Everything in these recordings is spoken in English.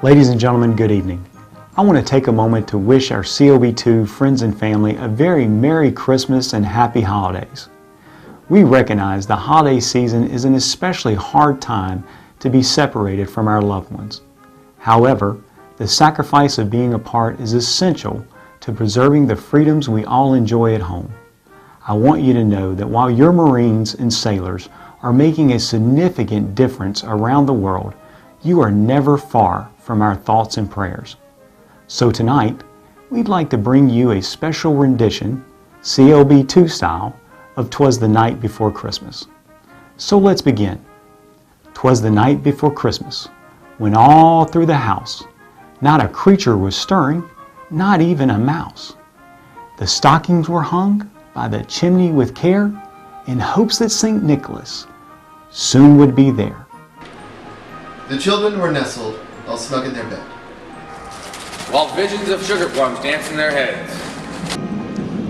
Ladies and gentlemen, good evening. I want to take a moment to wish our COB2 friends and family a very Merry Christmas and Happy Holidays. We recognize the holiday season is an especially hard time to be separated from our loved ones. However, the sacrifice of being apart is essential to preserving the freedoms we all enjoy at home. I want you to know that while your Marines and sailors are making a significant difference around the world, you are never far from our thoughts and prayers. So tonight, we'd like to bring you a special rendition, COB2 style, of 'Twas the Night Before Christmas. So let's begin. 'Twas the night before Christmas, when all through the house, not a creature was stirring, not even a mouse. The stockings were hung by the chimney with care, in hopes that St. Nicholas soon would be there. The children were nestled, all snug in their bed, while visions of sugar plums danced in their heads.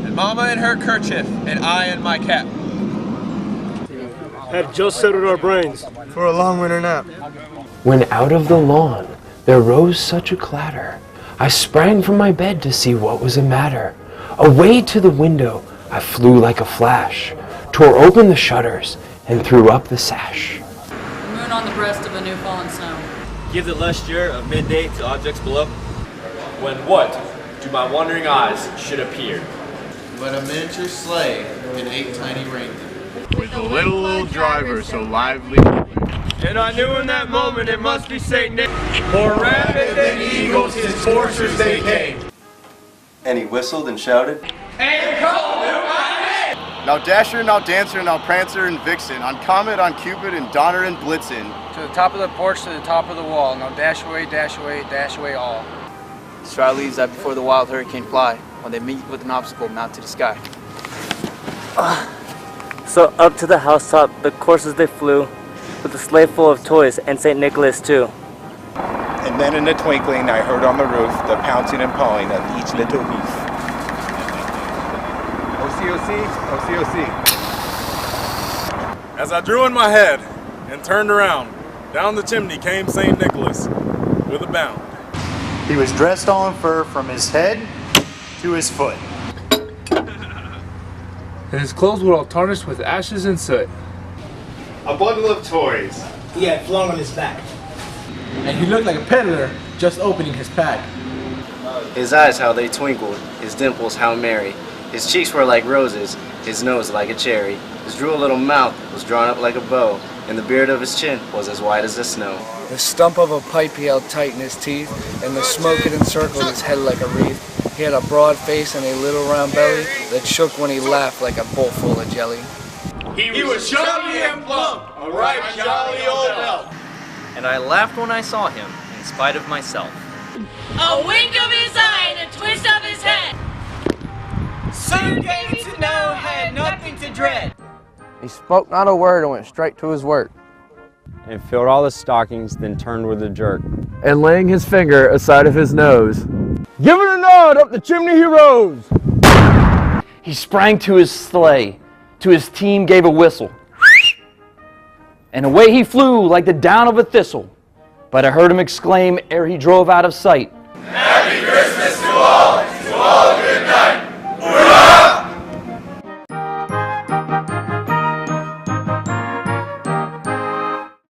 And Mama in her kerchief, and I in my cap, had just settled our brains for a long winter nap. When out of the lawn there rose such a clatter, I sprang from my bed to see what was the matter. Away to the window I flew like a flash, tore open the shutters, and threw up the sash. The moon on the breast of a new fallen snow give the lustre of midday to objects below. When what to my wondering eyes should appear? but a miniature sleigh and 8 tiny reindeer, with a little old driver so lively. And I knew in that moment it must be St. Nick. More rapid than eagles his coursers they came. And he whistled and shouted, And called to my name! Now Dasher, now Dancer, now Prancer and Vixen, on Comet, on Cupid, and Donner and Blitzen. To the top of the porch, to the top of the wall. Now dash away all. Straw leaves that before the wild hurricane fly. When they meet with an obstacle, mount to the sky. So up to the housetop, the coursers they flew, with a sleigh full of toys, and St. Nicholas too. And then in a twinkling, I heard on the roof the pouncing and pawing of each little hoof. OCOC, OCOC. As I drew in my head and turned around, down the chimney came St. Nicholas with a bound. He was dressed all in fur from his head to his foot. And his clothes were all tarnished with ashes and soot. A bundle of toys he had flung on his back. And he looked like a peddler just opening his pack. His eyes, how they twinkled, his dimples, how merry. His cheeks were like roses, his nose like a cherry. His droll little mouth was drawn up like a bow, and the beard of his chin was as white as the snow. The stump of a pipe he held tight in his teeth, and the smoke had encircled his head like a wreath. He had a broad face and a little round belly that shook when he laughed like a bowl full of jelly. He was chubby and plump, a right jolly old elf. And I laughed when I saw him, in spite of myself. A wink of his eye and a twist of his head. Soon came to know, had nothing to dread. He spoke not a word and went straight to his work. And filled all the stockings, then turned with a jerk. And laying his finger aside of his nose, giving a nod up the chimney he rose. He sprang to his sleigh, to his team gave a whistle, and away he flew like the down of a thistle. But I heard him exclaim ere he drove out of sight, Happy Christmas to all!